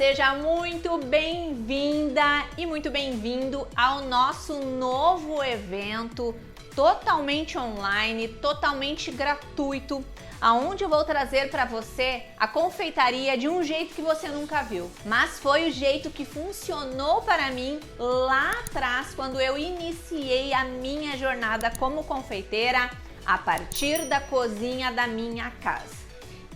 seja muito bem-vinda e muito bem-vindo ao nosso novo evento totalmente online, totalmente gratuito, aonde eu vou trazer para você a confeitaria de um jeito que você nunca viu. Mas foi o jeito que funcionou para mim lá atrás, quando eu iniciei a minha jornada como confeiteira a partir da cozinha da minha casa.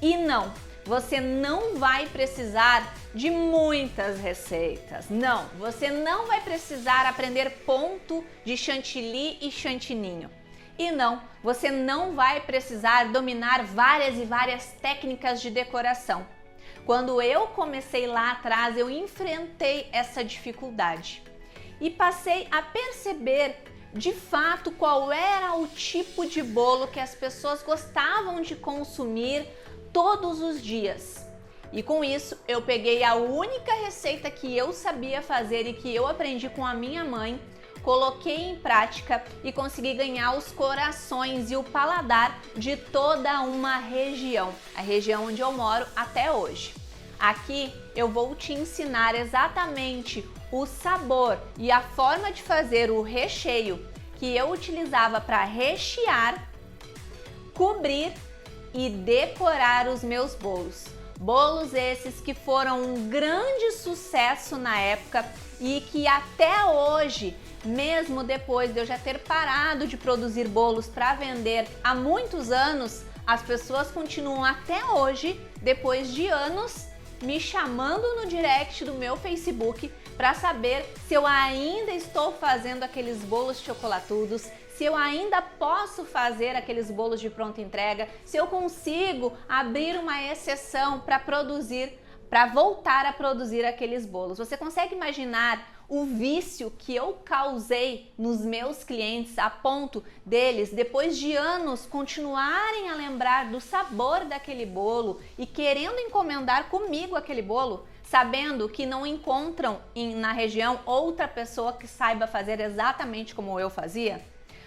E não, você não vai precisar de muitas receitas. Não, você não vai precisar aprender ponto de chantilly e chantininho. E não, você não vai precisar dominar várias e várias técnicas de decoração. Quando eu comecei lá atrás, eu enfrentei essa dificuldade e passei a perceber de fato qual era o tipo de bolo que as pessoas gostavam de consumir todos os dias. E com isso eu peguei a única receita que eu sabia fazer e que eu aprendi com a minha mãe, coloquei em prática e consegui ganhar os corações e o paladar de toda uma região, a região onde eu moro até hoje. Aqui eu vou te ensinar exatamente o sabor e a forma de fazer o recheio que eu utilizava para rechear, cobrir e decorar os meus bolos. Bolos esses que foram um grande sucesso na época e que até hoje, mesmo depois de eu já ter parado de produzir bolos para vender há muitos anos, as pessoas continuam até hoje, depois de anos, me chamando no direct do meu Facebook para saber se eu ainda estou fazendo aqueles bolos chocolatudos, se eu ainda posso fazer aqueles bolos de pronta entrega, se eu consigo abrir uma exceção para voltar a produzir aqueles bolos. Você consegue imaginar o vício que eu causei nos meus clientes a ponto deles, depois de anos, continuarem a lembrar do sabor daquele bolo e querendo encomendar comigo aquele bolo, sabendo que não encontram na região outra pessoa que saiba fazer exatamente como eu fazia?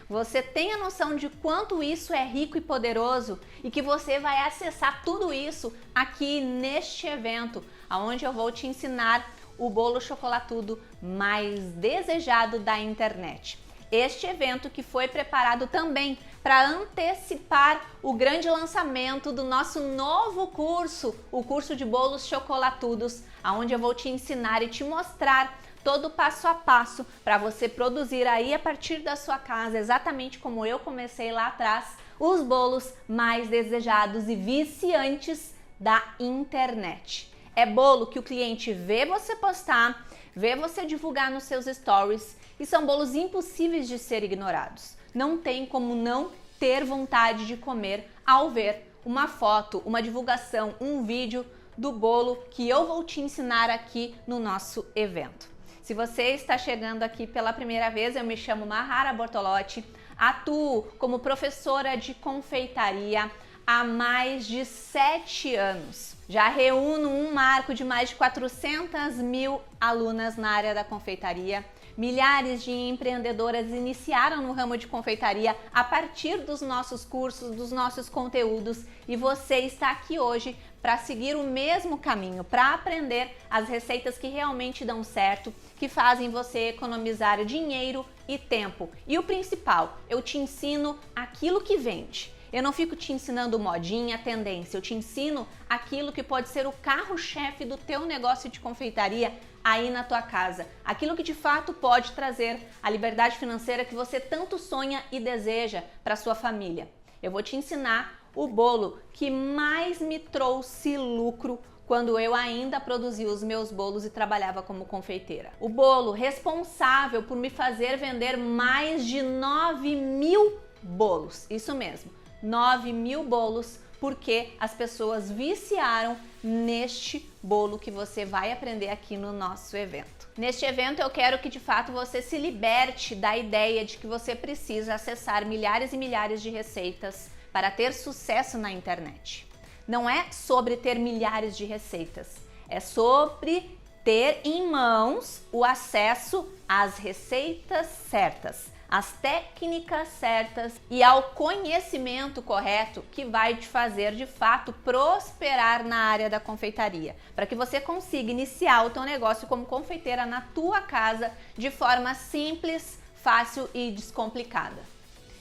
Você tem a noção de quanto isso é rico e poderoso e que você vai acessar tudo isso aqui neste evento, onde eu vou te ensinar o bolo chocolatudo mais desejado da internet. Este evento que foi preparado também para antecipar o grande lançamento do nosso novo curso, o curso de bolos chocolatudos, onde eu vou te ensinar e te mostrar todo o passo a passo para você produzir aí a partir da sua casa, exatamente como eu comecei lá atrás, os bolos mais desejados e viciantes da internet. É bolo que o cliente vê você postar, vê você divulgar nos seus stories e são bolos impossíveis de ser ignorados. Não tem como não ter vontade de comer ao ver uma foto, uma divulgação, um vídeo do bolo que eu vou te ensinar aqui no nosso evento. Se você está chegando aqui pela primeira vez, eu me chamo Mahara Bortolotti, atuo como professora de confeitaria há mais de 7 anos. Já reúno um marco de mais de 400 mil alunas na área da confeitaria. Milhares de empreendedoras iniciaram no ramo de confeitaria a partir dos nossos cursos, dos nossos conteúdos, e você está aqui hoje para seguir o mesmo caminho, para aprender as receitas que realmente dão certo, que fazem você economizar dinheiro e tempo. E o principal, eu te ensino aquilo que vende. Eu não fico te ensinando modinha, tendência, eu te ensino aquilo que pode ser o carro-chefe do teu negócio de confeitaria aí na tua casa. Aquilo que de fato pode trazer a liberdade financeira que você tanto sonha e deseja para sua família. Eu vou te ensinar o bolo que mais me trouxe lucro quando eu ainda produzia os meus bolos e trabalhava como confeiteira. O bolo responsável por me fazer vender mais de 9.000 bolos, isso mesmo. 9.000 bolos, porque as pessoas viciaram neste bolo que você vai aprender aqui no nosso evento. Neste evento eu quero que de fato você se liberte da ideia de que você precisa acessar milhares e milhares de receitas para ter sucesso na internet. Não é sobre ter milhares de receitas, é sobre ter em mãos o acesso às receitas certas, às técnicas certas e ao conhecimento correto que vai te fazer de fato prosperar na área da confeitaria, para que você consiga iniciar o teu negócio como confeiteira na tua casa de forma simples, fácil e descomplicada.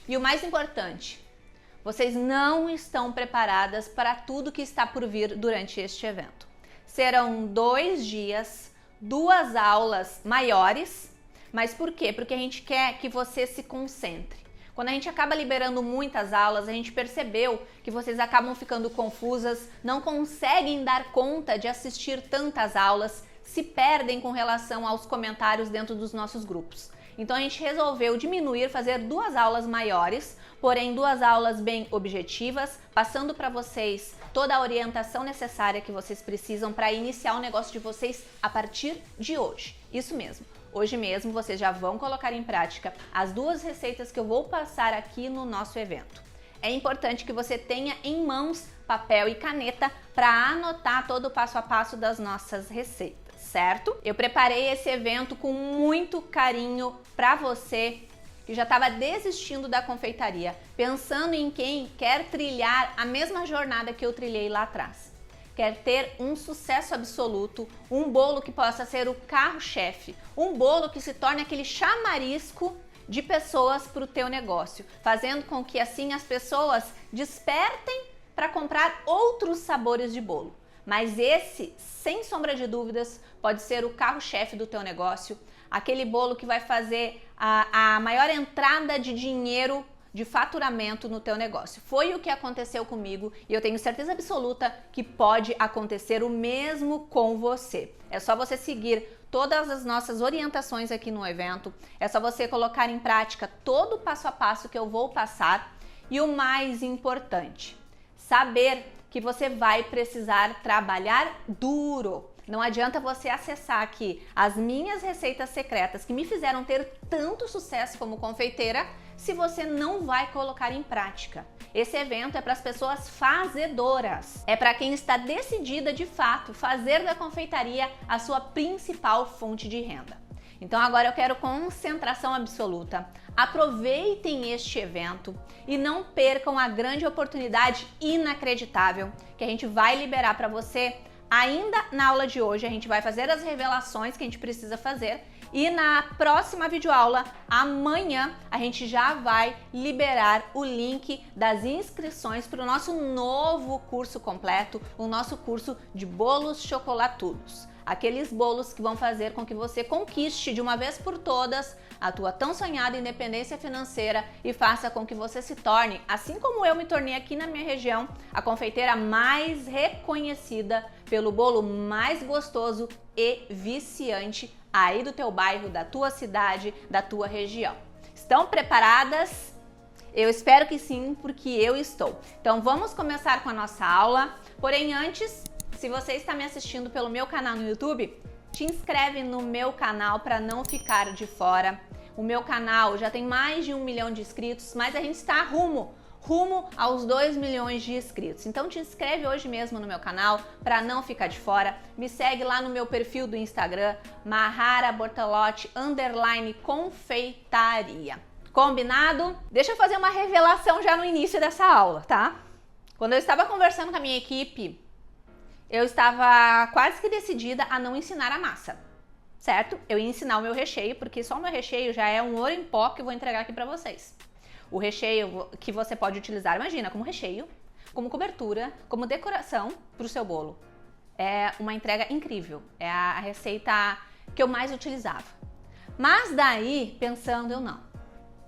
E o mais importante, vocês não estão preparadas para tudo que está por vir durante este evento. Serão 2 dias, 2 aulas maiores. Mas por quê? Porque a gente quer que você se concentre. Quando a gente acaba liberando muitas aulas, a gente percebeu que vocês acabam ficando confusas, não conseguem dar conta de assistir tantas aulas, se perdem com relação aos comentários dentro dos nossos grupos. Então a gente resolveu diminuir, fazer 2 aulas maiores, porém 2 aulas bem objetivas, passando para vocês toda a orientação necessária que vocês precisam para iniciar o negócio de vocês a partir de hoje. Isso mesmo. Hoje mesmo vocês já vão colocar em prática as 2 receitas que eu vou passar aqui no nosso evento. É importante que você tenha em mãos papel e caneta para anotar todo o passo a passo das nossas receitas, certo? Eu preparei esse evento com muito carinho para você que já estava desistindo da confeitaria, pensando em quem quer trilhar a mesma jornada que eu trilhei lá atrás. Quer ter um sucesso absoluto, um bolo que possa ser o carro-chefe, um bolo que se torne aquele chamarisco de pessoas para o teu negócio, fazendo com que assim as pessoas despertem para comprar outros sabores de bolo. Mas esse, sem sombra de dúvidas, pode ser o carro-chefe do teu negócio, aquele bolo que vai fazer a maior entrada de dinheiro, de faturamento no teu negócio. Foi o que aconteceu comigo e eu tenho certeza absoluta que pode acontecer o mesmo com você. É só você seguir todas as nossas orientações aqui no evento, é só você colocar em prática todo o passo a passo que eu vou passar e o mais importante, saber que você vai precisar trabalhar duro. Não adianta você acessar aqui as minhas receitas secretas que me fizeram ter tanto sucesso como confeiteira se você não vai colocar em prática. Esse evento é para as pessoas fazedoras. É para quem está decidida de fato fazer da confeitaria a sua principal fonte de renda. Então agora eu quero concentração absoluta. Aproveitem este evento e não percam a grande oportunidade inacreditável que a gente vai liberar para você. Ainda na aula de hoje a gente vai fazer as revelações que a gente precisa fazer e na próxima videoaula, amanhã, a gente já vai liberar o link das inscrições para o nosso novo curso completo, o nosso curso de bolos chocolatudos. Aqueles bolos que vão fazer com que você conquiste de uma vez por todas a tua tão sonhada independência financeira e faça com que você se torne, assim como eu me tornei aqui na minha região, a confeiteira mais reconhecida pelo bolo mais gostoso e viciante aí do teu bairro, da tua cidade, da tua região. Estão preparadas? Eu espero que sim, porque eu estou. Então vamos começar com a nossa aula, porém antes, se você está me assistindo pelo meu canal no YouTube, te inscreve no meu canal para não ficar de fora. O meu canal já tem mais de 1 milhão de inscritos, mas a gente está rumo aos 2 milhões de inscritos. Então te inscreve hoje mesmo no meu canal para não ficar de fora. Me segue lá no meu perfil do Instagram, maharabortolotti_confeitaria. Combinado? Deixa eu fazer uma revelação já no início dessa aula, tá? Quando eu estava conversando com a minha equipe, eu estava quase que decidida a não ensinar a massa, certo? Eu ia ensinar o meu recheio, porque só o meu recheio já é um ouro em pó que eu vou entregar aqui pra vocês. O recheio que você pode utilizar, imagina, como recheio, como cobertura, como decoração pro seu bolo. É uma entrega incrível, é a receita que eu mais utilizava. Mas daí, pensando, eu não,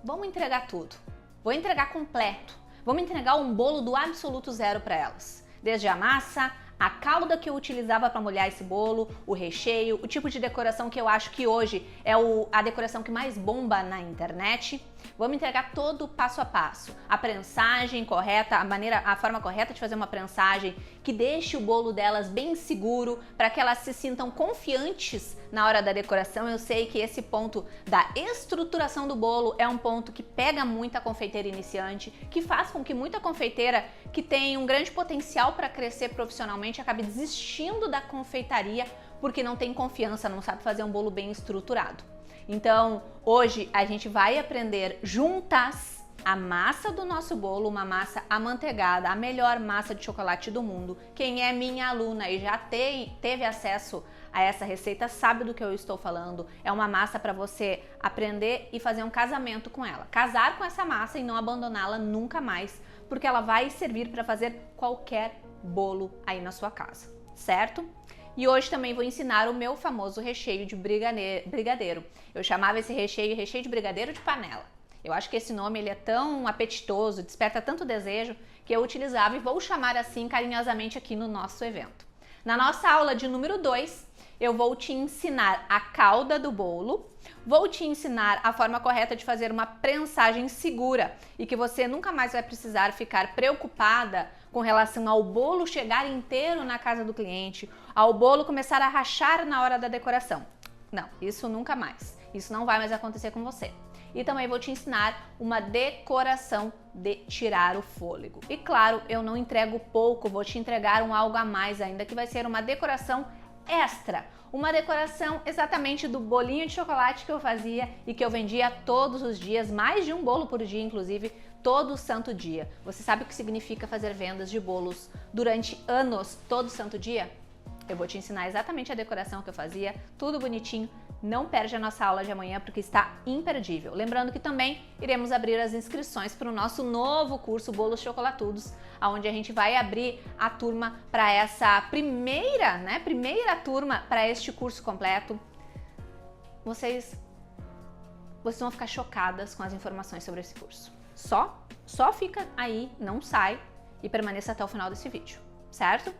vamos entregar tudo, vou entregar completo, vamos entregar um bolo do absoluto zero para elas. Desde a massa, a calda que eu utilizava para molhar esse bolo, o recheio, o tipo de decoração que eu acho que hoje é a decoração que mais bomba na internet. Vamos entregar todo o passo a passo, a prensagem correta, a forma correta de fazer uma prensagem que deixe o bolo delas bem seguro, para que elas se sintam confiantes na hora da decoração. Eu sei que esse ponto da estruturação do bolo é um ponto que pega muita confeiteira iniciante, que faz com que muita confeiteira que tem um grande potencial para crescer profissionalmente acabe desistindo da confeitaria porque não tem confiança, não sabe fazer um bolo bem estruturado. Então, hoje a gente vai aprender juntas a massa do nosso bolo, uma massa amanteigada, a melhor massa de chocolate do mundo. Quem é minha aluna e já teve acesso a essa receita sabe do que eu estou falando. É uma massa para você aprender e fazer um casamento com ela. Casar com essa massa e não abandoná-la nunca mais, porque ela vai servir para fazer qualquer bolo aí na sua casa, certo? E hoje também vou ensinar o meu famoso recheio de brigadeiro. Eu chamava esse recheio de brigadeiro de panela. Eu acho que esse nome ele é tão apetitoso, desperta tanto desejo, que eu utilizava e vou chamar assim carinhosamente aqui no nosso evento. Na nossa aula de número 2, eu vou te ensinar a calda do bolo, vou te ensinar a forma correta de fazer uma prensagem segura e que você nunca mais vai precisar ficar preocupada com relação ao bolo chegar inteiro na casa do cliente, ao bolo começar a rachar na hora da decoração. Não, isso nunca mais. Isso não vai mais acontecer com você. E também vou te ensinar uma decoração de tirar o fôlego. E claro, eu não entrego pouco, vou te entregar um algo a mais ainda, que vai ser uma decoração extra. Uma decoração exatamente do bolinho de chocolate que eu fazia e que eu vendia todos os dias, mais de um bolo por dia, inclusive, todo santo dia. Você sabe o que significa fazer vendas de bolos durante anos, todo santo dia? Eu vou te ensinar exatamente a decoração que eu fazia, tudo bonitinho. Não perde a nossa aula de amanhã porque está imperdível. Lembrando que também iremos abrir as inscrições para o nosso novo curso Bolos Chocolatudos, onde a gente vai abrir a turma para essa primeira turma para este curso completo. Vocês vão ficar chocadas com as informações sobre esse curso. Só fica aí, não sai e permaneça até o final desse vídeo, certo?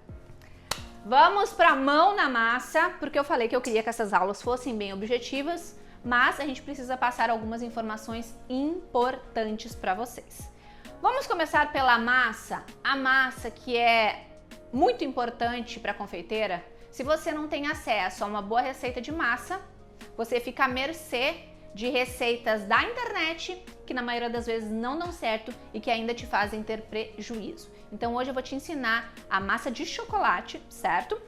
Vamos para a mão na massa, porque eu falei que eu queria que essas aulas fossem bem objetivas, mas a gente precisa passar algumas informações importantes para vocês. Vamos começar pela massa, a massa que é muito importante para a confeiteira. Se você não tem acesso a uma boa receita de massa, você fica à mercê de receitas da internet que na maioria das vezes não dão certo e que ainda te fazem ter prejuízo. Então hoje eu vou te ensinar a massa de chocolate, certo?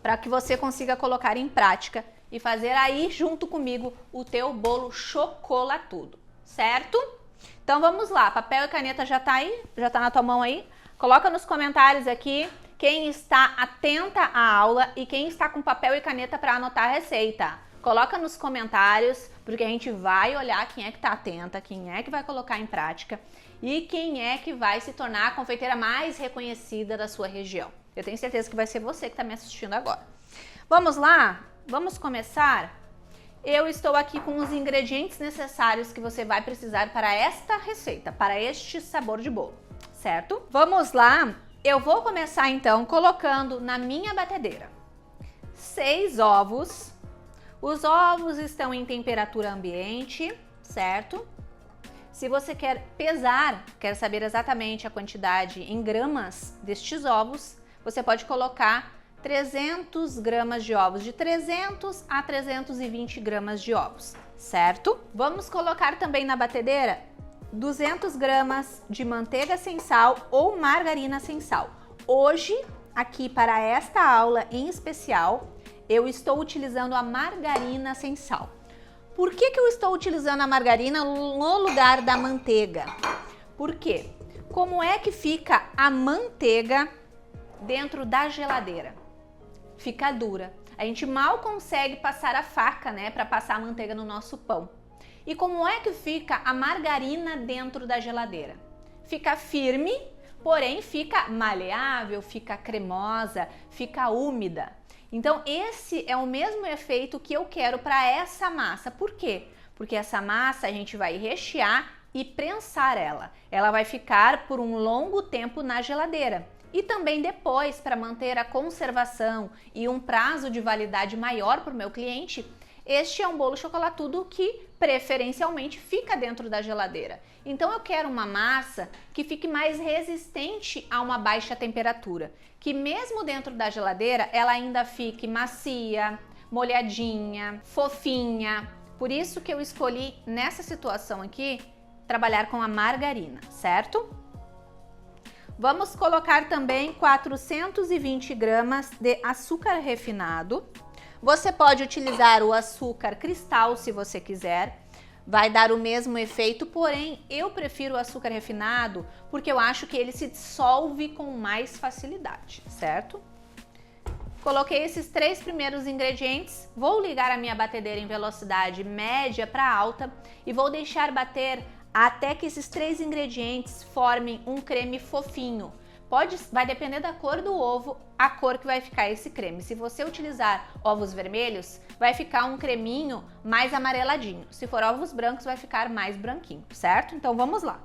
Para que você consiga colocar em prática e fazer aí junto comigo o teu bolo chocolatudo, certo? Então vamos lá, papel e caneta já tá aí? Já tá na tua mão aí? Coloca nos comentários aqui quem está atenta à aula e quem está com papel e caneta para anotar a receita. Coloca nos comentários, porque a gente vai olhar quem é que tá atenta, quem é que vai colocar em prática e quem é que vai se tornar a confeiteira mais reconhecida da sua região. Eu tenho certeza que vai ser você que está me assistindo agora. Vamos lá? Vamos começar? Eu estou aqui com os ingredientes necessários que você vai precisar para esta receita, para este sabor de bolo, certo? Vamos lá? Eu vou começar então colocando na minha batedeira 6 ovos. Os ovos estão em temperatura ambiente, certo? Se você quer pesar, quer saber exatamente a quantidade em gramas destes ovos, você pode colocar 300 gramas de ovos, de 300 a 320 gramas de ovos, certo? Vamos colocar também na batedeira 200 gramas de manteiga sem sal ou margarina sem sal. Hoje, aqui para esta aula em especial, eu estou utilizando a margarina sem sal. Por que eu estou utilizando a margarina no lugar da manteiga? Por quê? Como é que fica a manteiga dentro da geladeira? Fica dura. A gente mal consegue passar a faca, né, para passar a manteiga no nosso pão. E como é que fica a margarina dentro da geladeira? Fica firme, porém fica maleável, fica cremosa, fica úmida. Então esse é o mesmo efeito que eu quero para essa massa. Por quê? Porque essa massa a gente vai rechear e prensar ela. Ela vai ficar por um longo tempo na geladeira. E também depois, para manter a conservação e um prazo de validade maior para o meu cliente, este é um bolo chocolatudo que preferencialmente fica dentro da geladeira. Então eu quero uma massa que fique mais resistente a uma baixa temperatura, que mesmo dentro da geladeira ela ainda fique macia, molhadinha, fofinha. Por isso que eu escolhi nessa situação aqui trabalhar com a margarina, certo? Vamos colocar também 420 gramas de açúcar refinado. Você pode utilizar o açúcar cristal se você quiser. Vai dar o mesmo efeito, porém eu prefiro o açúcar refinado porque eu acho que ele se dissolve com mais facilidade, certo? Coloquei esses 3 primeiros ingredientes, vou ligar a minha batedeira em velocidade média para alta e vou deixar bater até que esses 3 ingredientes formem um creme fofinho. Vai depender da cor do ovo, a cor que vai ficar esse creme. Se você utilizar ovos vermelhos, vai ficar um creminho mais amareladinho. Se for ovos brancos, vai ficar mais branquinho, certo? Então vamos lá.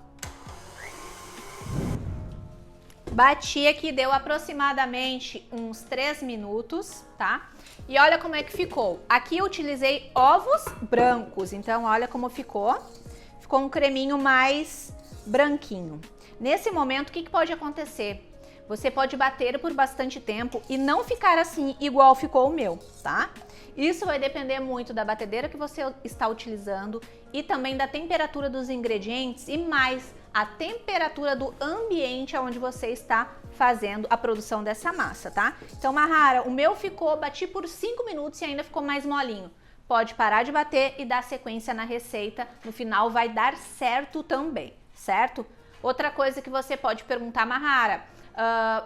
Bati aqui, deu aproximadamente uns 3 minutos, tá? E olha como é que ficou. Aqui eu utilizei ovos brancos, então olha como ficou. Ficou um creminho mais branquinho. Nesse momento, o que pode acontecer? Você pode bater por bastante tempo e não ficar assim igual ficou o meu, tá? Isso vai depender muito da batedeira que você está utilizando e também da temperatura dos ingredientes e mais a temperatura do ambiente onde você está fazendo a produção dessa massa, tá? Então, Mahara, o meu bati por 5 minutos e ainda ficou mais molinho. Pode parar de bater e dar sequência na receita, no final vai dar certo também, certo? Outra coisa que você pode perguntar, Mahara,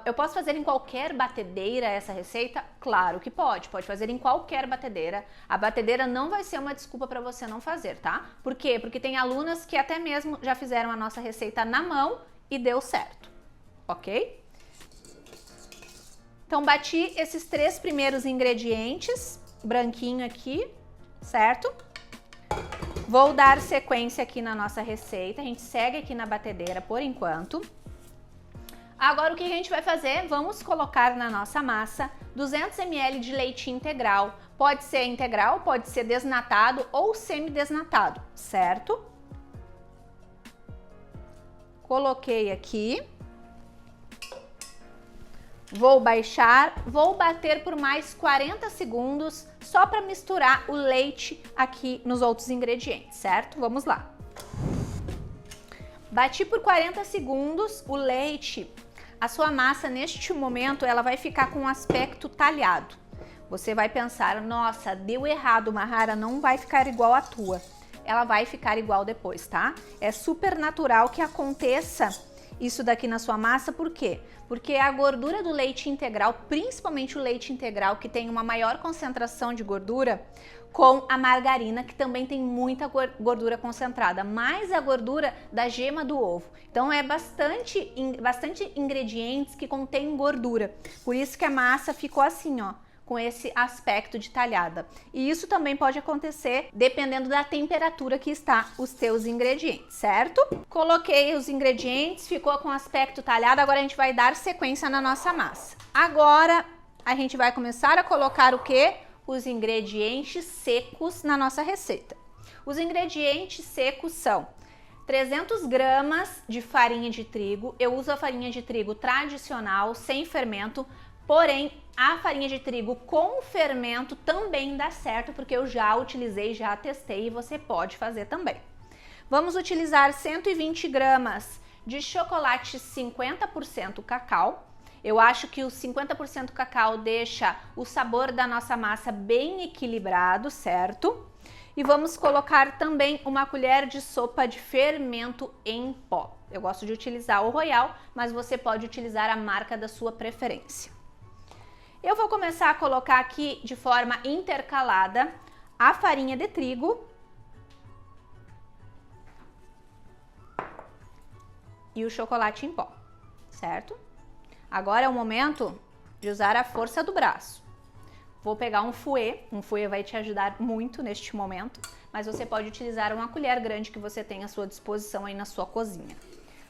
eu posso fazer em qualquer batedeira essa receita? Claro que pode fazer em qualquer batedeira. A batedeira não vai ser uma desculpa para você não fazer, tá? Por quê? Porque tem alunas que até mesmo já fizeram a nossa receita na mão e deu certo, ok? Então bati esses 3 primeiros ingredientes, branquinho aqui, certo? Vou dar sequência aqui na nossa receita, a gente segue aqui na batedeira por enquanto. Agora o que a gente vai fazer? Vamos colocar na nossa massa 200 ml de leite integral. Pode ser integral, pode ser desnatado ou semi-desnatado, certo? Coloquei aqui. Vou baixar, vou bater por mais 40 segundos só para misturar o leite aqui nos outros ingredientes, certo? Vamos lá. Bati por 40 segundos o leite. A sua massa, neste momento, ela vai ficar com um aspecto talhado. Você vai pensar, nossa, deu errado, Mahara, não vai ficar igual a tua. Ela vai ficar igual depois, tá? É super natural que aconteça isso daqui na sua massa, por quê? Porque a gordura do leite integral, principalmente o leite integral, que tem uma maior concentração de gordura, com a margarina, que também tem muita gordura concentrada, mais a gordura da gema do ovo. Então é bastante ingredientes que contêm gordura. Por isso que a massa ficou assim, ó, com esse aspecto de talhada. E isso também pode acontecer dependendo da temperatura que está os teus ingredientes, certo? Coloquei os ingredientes, ficou com aspecto talhado, agora a gente vai dar sequência na nossa massa. Agora a gente vai começar a colocar o quê? Os ingredientes secos na nossa receita. Os ingredientes secos são 300 gramas de farinha de trigo. Eu uso a farinha de trigo tradicional, sem fermento, porém a farinha de trigo com fermento também dá certo, porque eu já utilizei, já testei e você pode fazer também. Vamos utilizar 120 gramas de chocolate 50% cacau. Eu acho que o 50% cacau deixa o sabor da nossa massa bem equilibrado, certo? E vamos colocar também uma colher de sopa de fermento em pó. Eu gosto de utilizar o Royal, mas você pode utilizar a marca da sua preferência. Eu vou começar a colocar aqui de forma intercalada a farinha de trigo e o chocolate em pó, certo? Agora é o momento de usar a força do braço. Vou pegar um fouet vai te ajudar muito neste momento, mas você pode utilizar uma colher grande que você tem à sua disposição aí na sua cozinha.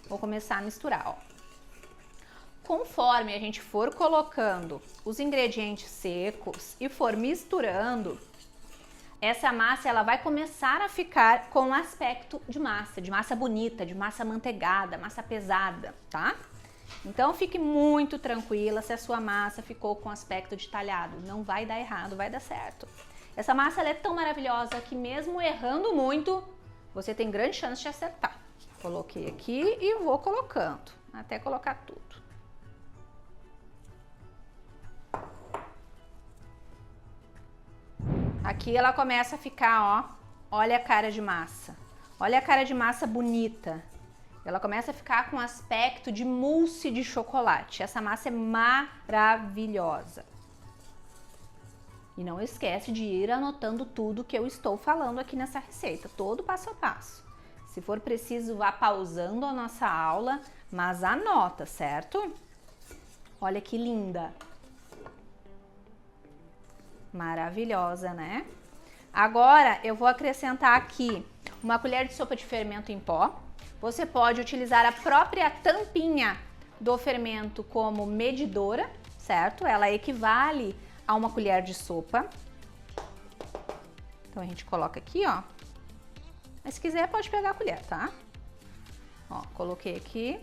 Vou começar a misturar, ó. Conforme a gente for colocando os ingredientes secos e for misturando, essa massa ela vai começar a ficar com um aspecto de massa bonita, de massa amanteigada, massa pesada, tá? Então fique muito tranquila se a sua massa ficou com aspecto de talhado, não vai dar errado, vai dar certo. Essa massa ela é tão maravilhosa que mesmo errando muito, você tem grande chance de acertar. Coloquei aqui e vou colocando, até colocar tudo. Aqui ela começa a ficar, ó, olha a cara de massa. Olha a cara de massa bonita. Ela começa a ficar com aspecto de mousse de chocolate. Essa massa é maravilhosa. E não esquece de ir anotando tudo que eu estou falando aqui nessa receita, todo passo a passo. Se for preciso, vá pausando a nossa aula, mas anota, certo? Olha que linda. Maravilhosa, né? Agora eu vou acrescentar aqui uma colher de sopa de fermento em pó. Você pode utilizar a própria tampinha do fermento como medidora, certo? Ela equivale a uma colher de sopa. Então a gente coloca aqui, ó. Mas se quiser pode pegar a colher, tá? Ó, coloquei aqui.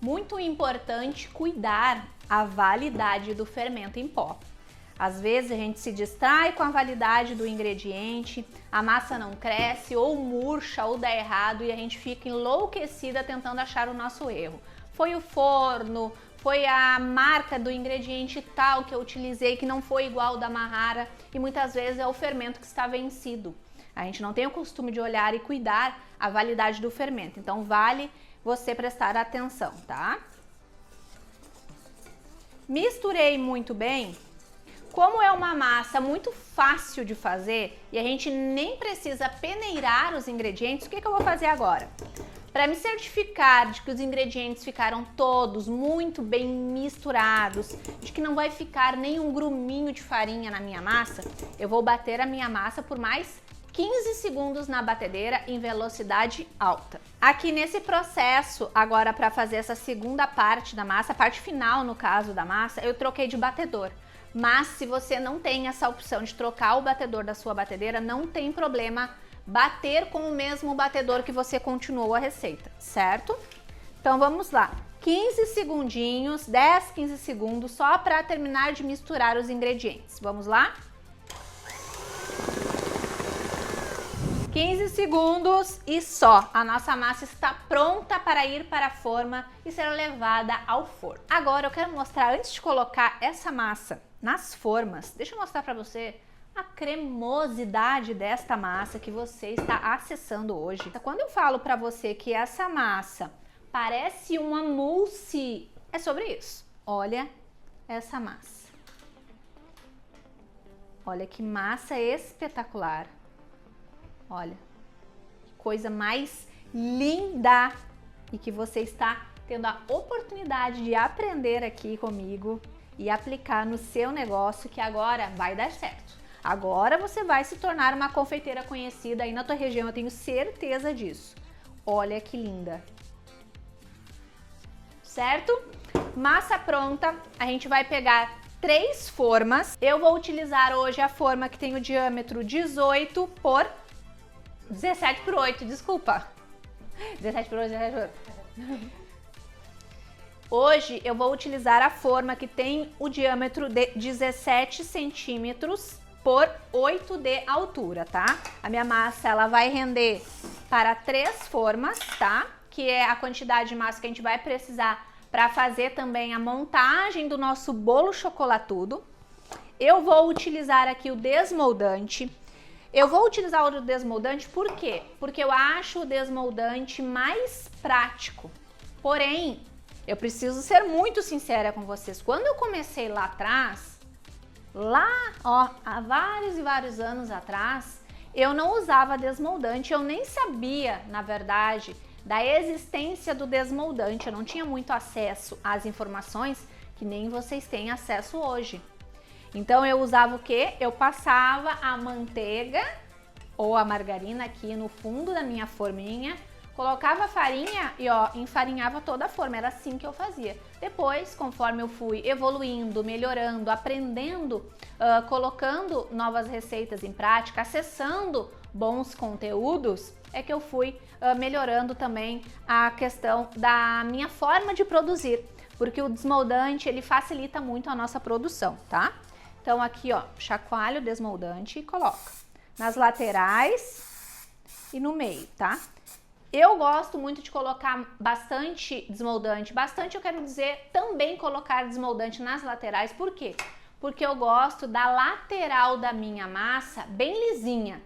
Muito importante cuidar a validade do fermento em pó. Às vezes a gente se distrai com a validade do ingrediente, a massa não cresce, ou murcha, ou dá errado e a gente fica enlouquecida tentando achar o nosso erro. Foi o forno, foi a marca do ingrediente tal que eu utilizei que não foi igual ao da Mahara e muitas vezes é o fermento que está vencido. A gente não tem o costume de olhar e cuidar a validade do fermento, então vale você prestar atenção, tá? Misturei muito bem. Como é uma massa muito fácil de fazer e a gente nem precisa peneirar os ingredientes, o que eu vou fazer agora? Para me certificar de que os ingredientes ficaram todos muito bem misturados, de que não vai ficar nenhum gruminho de farinha na minha massa, eu vou bater a minha massa por mais 15 segundos na batedeira em velocidade alta. Aqui nesse processo, agora para fazer essa segunda parte da massa, a parte final no caso da massa, eu troquei de batedor. Mas se você não tem essa opção de trocar o batedor da sua batedeira, não tem problema bater com o mesmo batedor que você continuou a receita, certo? Então vamos lá, 15 segundinhos, 10, 15 segundos só para terminar de misturar os ingredientes. Vamos lá? 15 segundos e só, a nossa massa está pronta para ir para a forma e ser levada ao forno. Agora eu quero mostrar, antes de colocar essa massa nas formas, deixa eu mostrar para você a cremosidade desta massa que você está acessando hoje. Quando eu falo para você que essa massa parece uma mousse, é sobre isso. Olha essa massa. Olha que massa espetacular. Olha, que coisa mais linda e que você está tendo a oportunidade de aprender aqui comigo e aplicar no seu negócio, que agora vai dar certo. Agora você vai se tornar uma confeiteira conhecida aí na tua região, eu tenho certeza disso. Olha que linda. Certo? Massa pronta, a gente vai pegar 3 formas. Eu vou utilizar hoje a forma que tem o diâmetro 18 por 17 por 8, desculpa. 17 por 8, 17 por 8. Hoje eu vou utilizar a forma que tem o diâmetro de 17 centímetros por 8 de altura, tá? A minha massa, ela vai render para 3 formas, tá? Que é a quantidade de massa que a gente vai precisar para fazer também a montagem do nosso bolo chocolatudo. Eu vou utilizar aqui o desmoldante. Eu vou utilizar o desmoldante por quê? Porque eu acho o desmoldante mais prático. Porém, eu preciso ser muito sincera com vocês. Quando eu comecei lá atrás, há vários e vários anos atrás, eu não usava desmoldante, eu nem sabia, na verdade, da existência do desmoldante. Eu não tinha muito acesso às informações que nem vocês têm acesso hoje. Então eu usava o quê? Eu passava a manteiga ou a margarina aqui no fundo da minha forminha, colocava a farinha e ó, enfarinhava toda a forma, era assim que eu fazia. Depois, conforme eu fui evoluindo, melhorando, aprendendo, colocando novas receitas em prática, acessando bons conteúdos, é que eu fui melhorando também a questão da minha forma de produzir, porque o desmoldante ele facilita muito a nossa produção, tá? Então aqui ó, chacoalho o desmoldante e coloca nas laterais e no meio, tá? Eu gosto muito de colocar bastante desmoldante, bastante eu quero dizer também colocar desmoldante nas laterais, por quê? porque eu gosto da lateral da minha massa bem lisinha.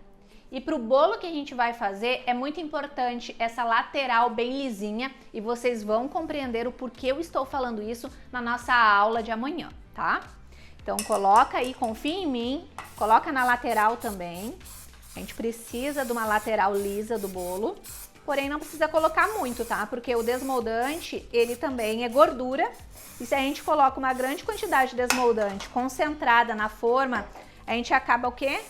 E para o bolo que a gente vai fazer é muito importante essa lateral bem lisinha e vocês vão compreender o porquê eu estou falando isso na nossa aula de amanhã, tá? Então coloca aí, confia em mim, coloca na lateral também. A gente precisa de uma lateral lisa do bolo, porém não precisa colocar muito, tá? Porque o desmoldante, ele também é gordura e se a gente coloca uma grande quantidade de desmoldante concentrada na forma, a gente acaba o quê?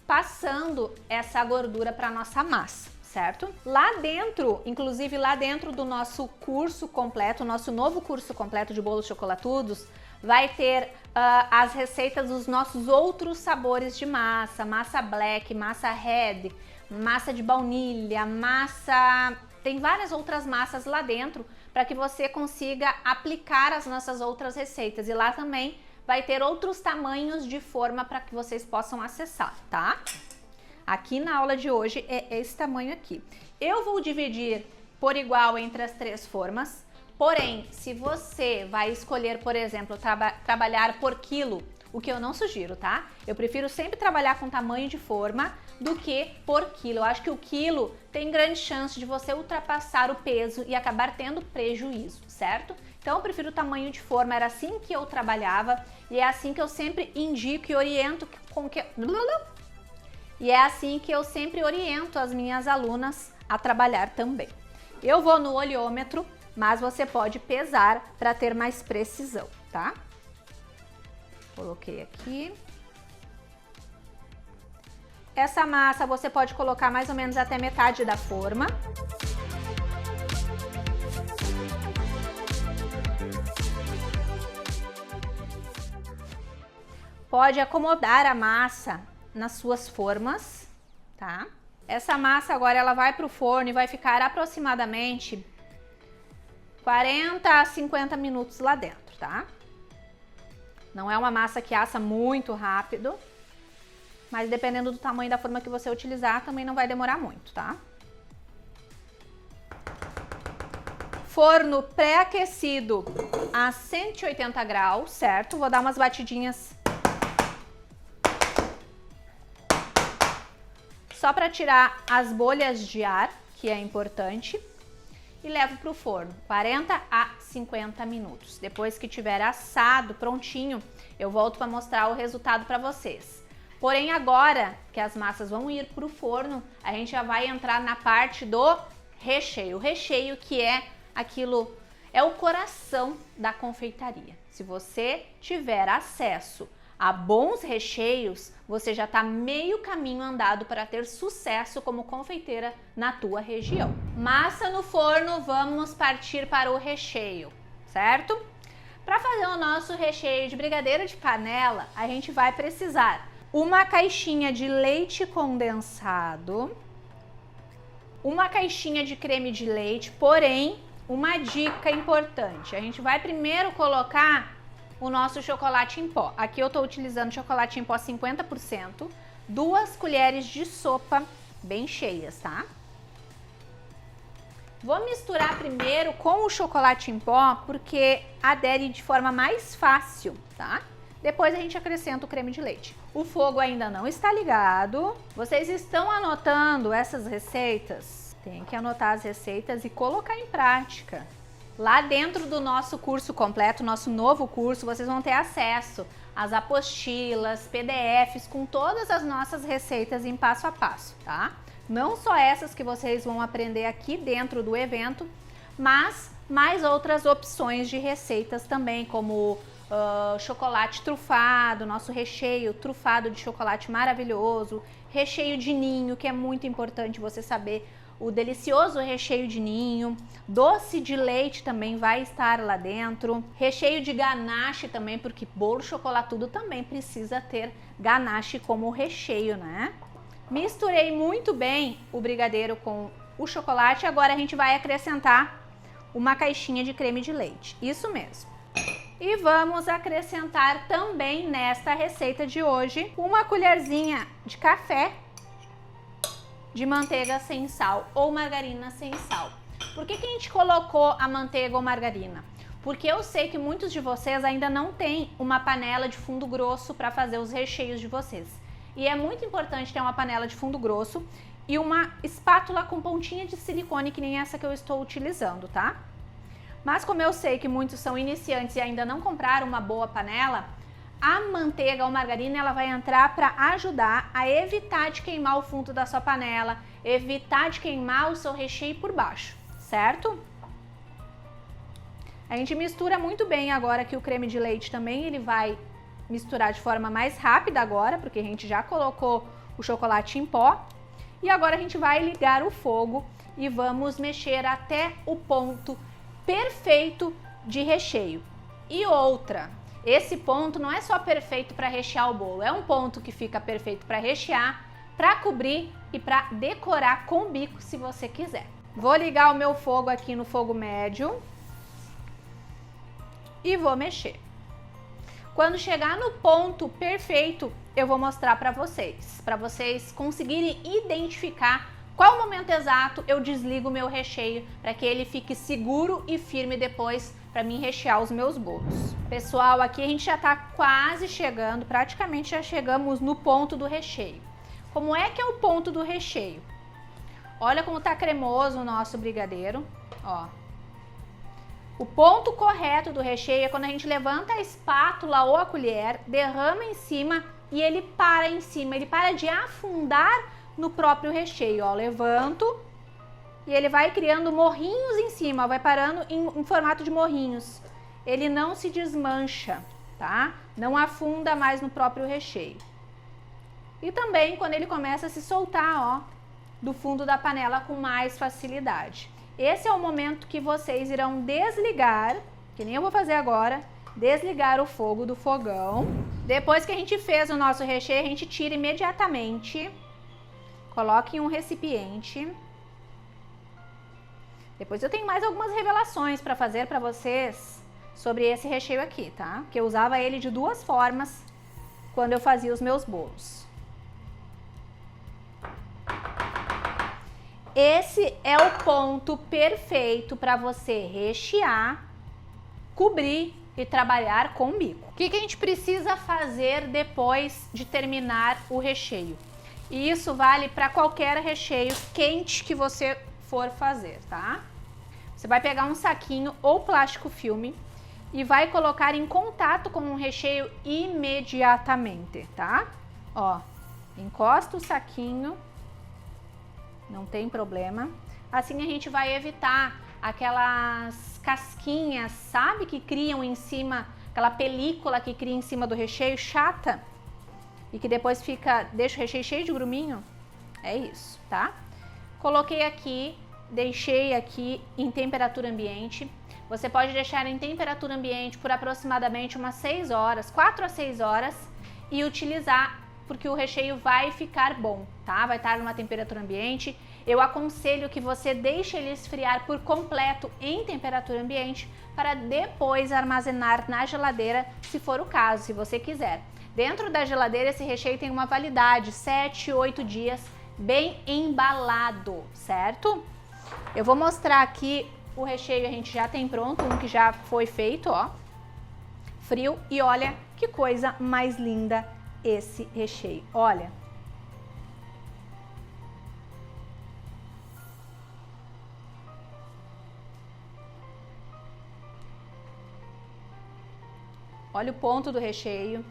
Passando essa gordura para nossa massa, certo? Lá dentro, inclusive lá dentro do nosso curso completo, nosso novo curso completo de bolos chocolatudos, vai ter as receitas dos nossos outros sabores de massa, massa black, massa red, massa de baunilha, massa... Tem várias outras massas lá dentro para que você consiga aplicar as nossas outras receitas e lá também vai ter outros tamanhos de forma para que vocês possam acessar, tá? Aqui na aula de hoje é esse tamanho aqui. Eu vou dividir por igual entre as 3 formas, porém, se você vai escolher, por exemplo, trabalhar por quilo, o que eu não sugiro, tá? Eu prefiro sempre trabalhar com tamanho de forma do que por quilo. Eu acho que o quilo tem grande chance de você ultrapassar o peso e acabar tendo prejuízo, certo? Então eu prefiro o tamanho de forma, era assim que eu trabalhava e é assim que eu sempre indico e oriento com que... E é assim que eu sempre oriento as minhas alunas a trabalhar também. Eu vou no olhômetro, mas você pode pesar para ter mais precisão, tá? Coloquei aqui. Essa massa você pode colocar mais ou menos até metade da forma. Pode acomodar a massa nas suas formas, tá? Essa massa agora ela vai para o forno e vai ficar aproximadamente 40 a 50 minutos lá dentro, tá? Não é uma massa que assa muito rápido, mas dependendo do tamanho da forma que você utilizar, também não vai demorar muito, tá? Forno pré-aquecido a 180 graus, certo? Vou dar umas batidinhas só para tirar as bolhas de ar, que é importante, e levo para o forno 40 a 50 minutos. Depois que tiver assado, prontinho, eu volto para mostrar o resultado para vocês. Porém, agora que as massas vão ir para o forno, a gente já vai entrar na parte do recheio. O recheio que é aquilo, é o coração da confeitaria. Se você tiver acesso a bons recheios, você já está meio caminho andado para ter sucesso como confeiteira na tua região. Massa no forno, vamos partir para o recheio, certo? Para fazer o nosso recheio de brigadeiro de panela, a gente vai precisar uma caixinha de leite condensado, uma caixinha de creme de leite, porém, uma dica importante, a gente vai primeiro colocar o nosso chocolate em pó. Aqui eu estou utilizando chocolate em pó 50%, 2 colheres de sopa bem cheias, tá? Vou misturar primeiro com o chocolate em pó, porque adere de forma mais fácil, tá? Depois a gente acrescenta o creme de leite. O fogo ainda não está ligado. Vocês estão anotando essas receitas? Tem que anotar as receitas e colocar em prática. Lá dentro do nosso curso completo, nosso novo curso, vocês vão ter acesso às apostilas, PDFs com todas as nossas receitas em passo a passo, tá? Não só essas que vocês vão aprender aqui dentro do evento, mas mais outras opções de receitas também, como chocolate trufado, nosso recheio trufado de chocolate maravilhoso, recheio de ninho, que é muito importante você saber o delicioso recheio de ninho, doce de leite também vai estar lá dentro, recheio de ganache também, porque bolo chocolatudo também precisa ter ganache como recheio, né? Misturei muito bem o brigadeiro com o chocolate, agora a gente vai acrescentar uma caixinha de creme de leite, isso mesmo. E vamos acrescentar também nesta receita de hoje uma colherzinha de café de manteiga sem sal ou margarina sem sal. Por que a gente colocou a manteiga ou margarina? porque eu sei que muitos de vocês ainda não têm uma panela de fundo grosso para fazer os recheios de vocês. E é muito importante ter uma panela de fundo grosso e uma espátula com pontinha de silicone, que nem essa que eu estou utilizando, tá? Mas como eu sei que muitos são iniciantes e ainda não compraram uma boa panela, a manteiga ou margarina ela vai entrar para ajudar a evitar de queimar o fundo da sua panela, evitar de queimar o seu recheio por baixo, certo? A gente mistura muito bem agora aqui o creme de leite também, ele vai misturar de forma mais rápida agora, porque a gente já colocou o chocolate em pó. E agora a gente vai ligar o fogo e vamos mexer até o ponto perfeito de recheio. E outra, esse ponto não é só perfeito para rechear o bolo, é um ponto que fica perfeito para rechear, para cobrir e para decorar com bico se você quiser. Vou ligar o meu fogo aqui no fogo médio e vou mexer. Quando chegar no ponto perfeito, eu vou mostrar para vocês conseguirem identificar qual o momento exato eu desligo o meu recheio para que ele fique seguro e firme depois para mim rechear os meus bolos. Pessoal, aqui a gente já está quase chegando, praticamente já chegamos no ponto do recheio. Como é que é o ponto do recheio? Olha como tá cremoso o nosso brigadeiro, ó. O ponto correto do recheio é quando a gente levanta a espátula ou a colher, derrama em cima e ele para em cima, ele para de afundar no próprio recheio, ó. Levanto e ele vai criando morrinhos em cima, vai parando em formato de morrinhos. Ele não se desmancha, tá? Não afunda mais no próprio recheio. E também quando ele começa a se soltar, ó, do fundo da panela com mais facilidade. Esse é o momento que vocês irão desligar, que nem eu vou fazer agora, desligar o fogo do fogão. Depois que a gente fez o nosso recheio, a gente tira imediatamente, coloque em um recipiente. Depois eu tenho mais algumas revelações para fazer para vocês sobre esse recheio aqui, tá? Que eu usava ele de duas formas quando eu fazia os meus bolos. Esse é o ponto perfeito para você rechear, cobrir e trabalhar com bico. O que a gente precisa fazer depois de terminar o recheio? E isso vale para qualquer recheio quente que você for fazer, tá? Você vai pegar um saquinho ou plástico filme e vai colocar em contato com o recheio imediatamente, tá? Ó, encosta o saquinho. Não tem problema. Assim a gente vai evitar aquelas casquinhas, sabe? Que criam em cima, aquela película que cria em cima do recheio, chata. E que depois deixa o recheio cheio de gruminho. É isso, tá? Coloquei aqui, deixei aqui em temperatura ambiente. Você pode deixar em temperatura ambiente por aproximadamente umas 6 horas, 4 a 6 horas e utilizar, porque o recheio vai ficar bom, tá? Vai estar numa temperatura ambiente. Eu aconselho que você deixe ele esfriar por completo em temperatura ambiente para depois armazenar na geladeira, se for o caso, se você quiser. Dentro da geladeira esse recheio tem uma validade, 7, 8 dias, bem embalado, certo? Eu vou mostrar aqui o recheio, a gente já tem pronto, um que já foi feito, ó, frio, e olha que coisa mais linda esse recheio, olha. Olha o ponto do recheio,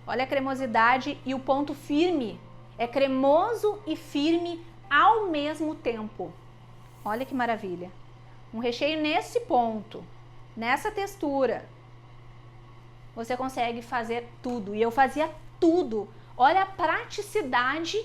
olha a cremosidade e o ponto firme, é cremoso e firme ao mesmo tempo. Olha que maravilha, um recheio nesse ponto, nessa textura, você consegue fazer tudo, e eu fazia tudo. Olha a praticidade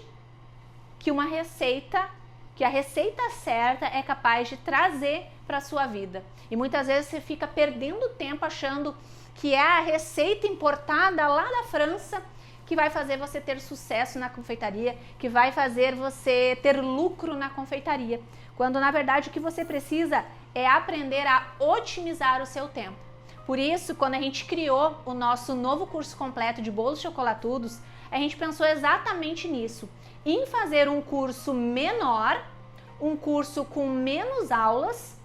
que a receita certa é capaz de trazer para a sua vida. E muitas vezes você fica perdendo tempo achando que é a receita importada lá da França que vai fazer você ter sucesso na confeitaria, que vai fazer você ter lucro na confeitaria, quando na verdade o que você precisa é aprender a otimizar o seu tempo. Por isso, quando a gente criou o nosso novo curso completo de bolos chocolatudos, a gente pensou exatamente nisso, em fazer um curso menor, um curso com menos aulas,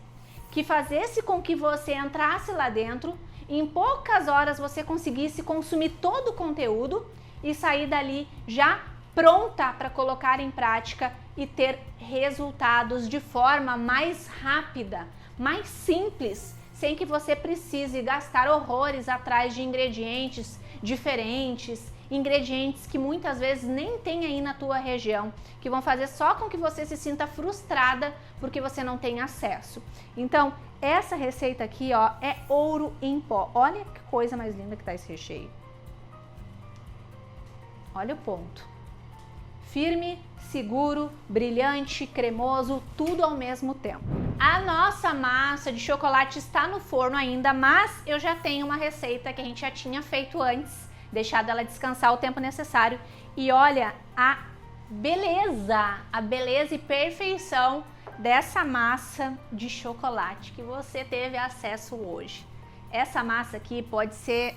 que fizesse com que você entrasse lá dentro, em poucas horas você conseguisse consumir todo o conteúdo e sair dali já pronta para colocar em prática e ter resultados de forma mais rápida, mais simples, sem que você precise gastar horrores atrás de ingredientes diferentes, ingredientes que muitas vezes nem tem aí na tua região, que vão fazer só com que você se sinta frustrada porque você não tem acesso. Então, essa receita aqui, ó, é ouro em pó. Olha que coisa mais linda que tá esse recheio. Olha o ponto. Firme, seguro, brilhante, cremoso, tudo ao mesmo tempo. A nossa massa de chocolate está no forno ainda, mas eu já tenho uma receita que a gente já tinha feito antes, deixado ela descansar o tempo necessário. E olha a beleza e perfeição dessa massa de chocolate que você teve acesso hoje. Essa massa aqui pode ser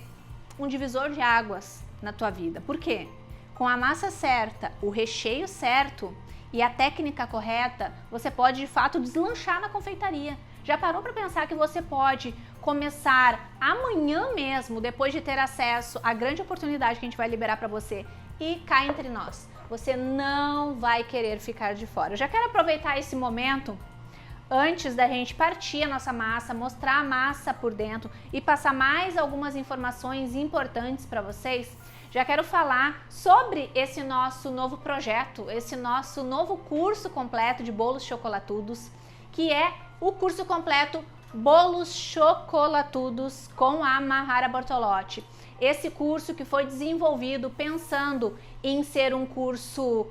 um divisor de águas na tua vida. Por quê? Com a massa certa, o recheio certo e a técnica correta, você pode de fato deslanchar na confeitaria. Já parou para pensar que você pode começar amanhã mesmo, depois de ter acesso à grande oportunidade que a gente vai liberar para você? E cá entre nós, você não vai querer ficar de fora. Eu já quero aproveitar esse momento, antes da gente partir a nossa massa, mostrar a massa por dentro e passar mais algumas informações importantes para vocês. Já quero falar sobre esse nosso novo projeto, esse nosso novo curso completo de bolos chocolatudos, que é o curso completo Bolos Chocolatudos com a Mahara Bortolotti. Esse curso que foi desenvolvido pensando em ser um curso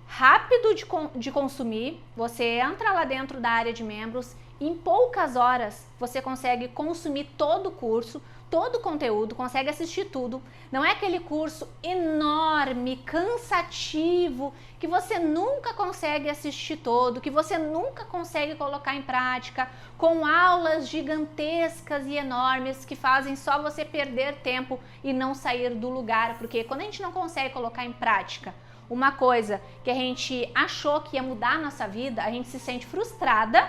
rápido de consumir. Você entra lá dentro da área de membros, em poucas horas você consegue consumir todo o curso, todo o conteúdo, consegue assistir tudo. Não é aquele curso enorme, cansativo, que você nunca consegue assistir todo, que você nunca consegue colocar em prática, com aulas gigantescas e enormes que fazem só você perder tempo e não sair do lugar, porque quando a gente não consegue colocar em prática uma coisa que a gente achou que ia mudar a nossa vida, a gente se sente frustrada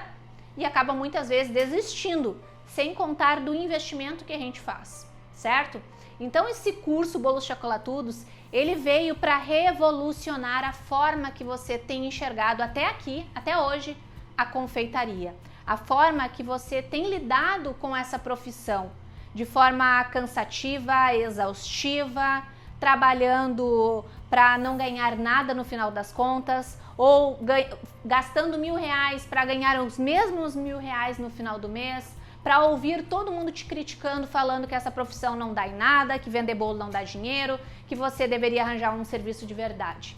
e acaba muitas vezes desistindo, sem contar do investimento que a gente faz, certo? Então esse curso Bolos Chocolatudos, ele veio para revolucionar a forma que você tem enxergado até aqui, até hoje, a confeitaria. A forma que você tem lidado com essa profissão, de forma cansativa, exaustiva, trabalhando para não ganhar nada no final das contas, ou gastando R$1.000 para ganhar os mesmos R$1.000 no final do mês, para ouvir todo mundo te criticando, falando que essa profissão não dá em nada, que vender bolo não dá dinheiro, que você deveria arranjar um serviço de verdade.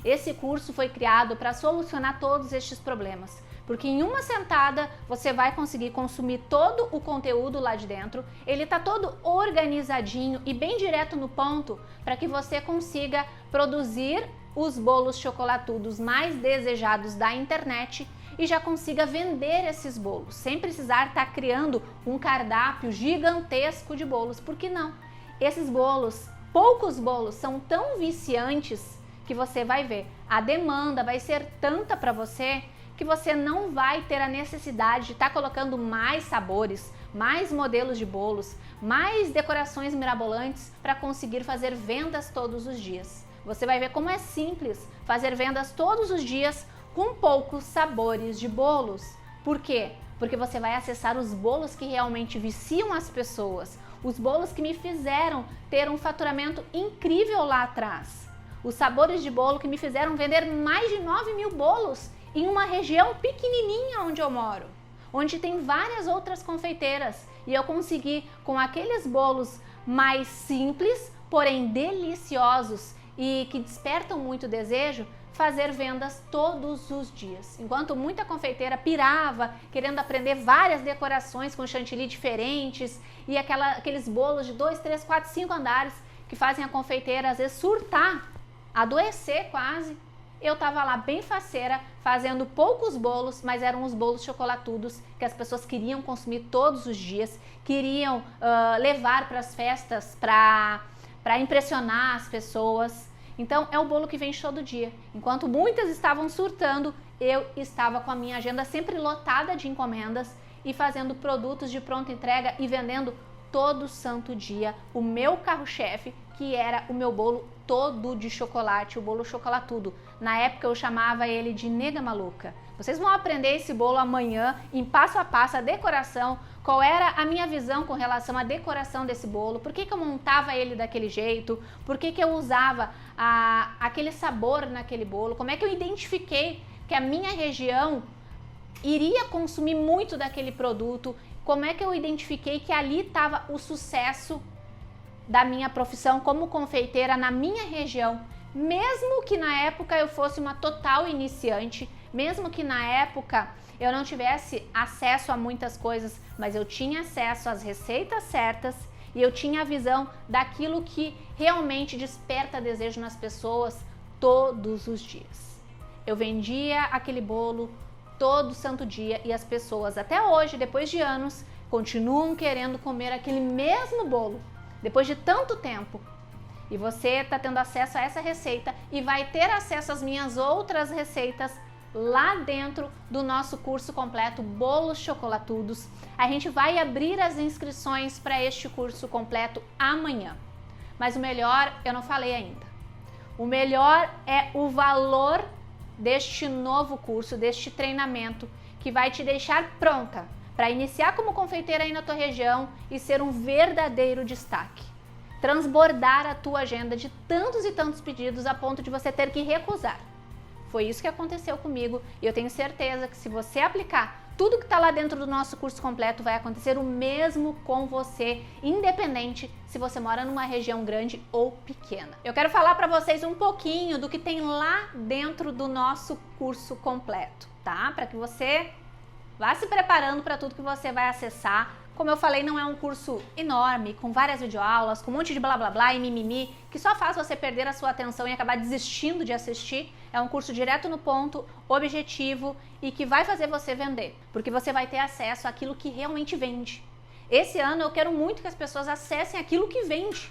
Esse curso foi criado para solucionar todos estes problemas, porque em uma sentada você vai conseguir consumir todo o conteúdo lá de dentro, ele está todo organizadinho e bem direto no ponto para que você consiga produzir os bolos chocolatudos mais desejados da internet e já consiga vender esses bolos, sem precisar estar criando um cardápio gigantesco de bolos. Por que não? Esses bolos, poucos bolos, são tão viciantes que você vai ver, a demanda vai ser tanta para você que você não vai ter a necessidade de estar colocando mais sabores, mais modelos de bolos, mais decorações mirabolantes para conseguir fazer vendas todos os dias. Você vai ver como é simples fazer vendas todos os dias com poucos sabores de bolos. Por quê? Porque você vai acessar os bolos que realmente viciam as pessoas, os bolos que me fizeram ter um faturamento incrível lá atrás, os sabores de bolo que me fizeram vender mais de 9.000 bolos em uma região pequenininha onde eu moro, onde tem várias outras confeiteiras, e eu consegui, com aqueles bolos mais simples, porém deliciosos e que despertam muito desejo, fazer vendas todos os dias. Enquanto muita confeiteira pirava, querendo aprender várias decorações com chantilly diferentes e aqueles bolos de 2, 3, 4, 5 andares que fazem a confeiteira às vezes surtar, adoecer quase, eu tava lá bem faceira, fazendo poucos bolos, mas eram os bolos chocolatudos que as pessoas queriam consumir todos os dias, queriam levar para as festas, para impressionar as pessoas. Então é o bolo que vende todo dia. Enquanto muitas estavam surtando, eu estava com a minha agenda sempre lotada de encomendas e fazendo produtos de pronta entrega e vendendo todo santo dia o meu carro-chefe, que era o meu bolo todo de chocolate, o bolo chocolatudo. Na época eu chamava ele de nega maluca. Vocês vão aprender esse bolo amanhã, em passo a passo, a decoração, qual era a minha visão com relação à decoração desse bolo, por que eu montava ele daquele jeito, por que eu usava aquele sabor naquele bolo, como é que eu identifiquei que a minha região iria consumir muito daquele produto, como é que eu identifiquei que ali estava o sucesso da minha profissão como confeiteira na minha região, mesmo que na época eu fosse uma total iniciante, mesmo que na época eu não tivesse acesso a muitas coisas, mas eu tinha acesso às receitas certas e eu tinha a visão daquilo que realmente desperta desejo nas pessoas todos os dias. Eu vendia aquele bolo todo santo dia e as pessoas até hoje, depois de anos, continuam querendo comer aquele mesmo bolo, depois de tanto tempo. E você está tendo acesso a essa receita e vai ter acesso às minhas outras receitas lá dentro do nosso curso completo Bolos Chocolatudos. A gente vai abrir as inscrições para este curso completo amanhã. Mas o melhor eu não falei ainda. O melhor é o valor deste novo curso, deste treinamento, que vai te deixar pronta para iniciar como confeiteira aí na tua região e ser um verdadeiro destaque. Transbordar a tua agenda de tantos e tantos pedidos a ponto de você ter que recusar. Foi isso que aconteceu comigo e eu tenho certeza que se você aplicar tudo que está lá dentro do nosso curso completo, vai acontecer o mesmo com você, independente se você mora numa região grande ou pequena. Eu quero falar para vocês um pouquinho do que tem lá dentro do nosso curso completo, tá? Para que você vá se preparando para tudo que você vai acessar. Como eu falei, não é um curso enorme, com várias videoaulas, com um monte de blá blá blá e mimimi, que só faz você perder a sua atenção e acabar desistindo de assistir. É um curso direto no ponto, objetivo e que vai fazer você vender, porque você vai ter acesso àquilo que realmente vende. Esse ano eu quero muito que as pessoas acessem aquilo que vende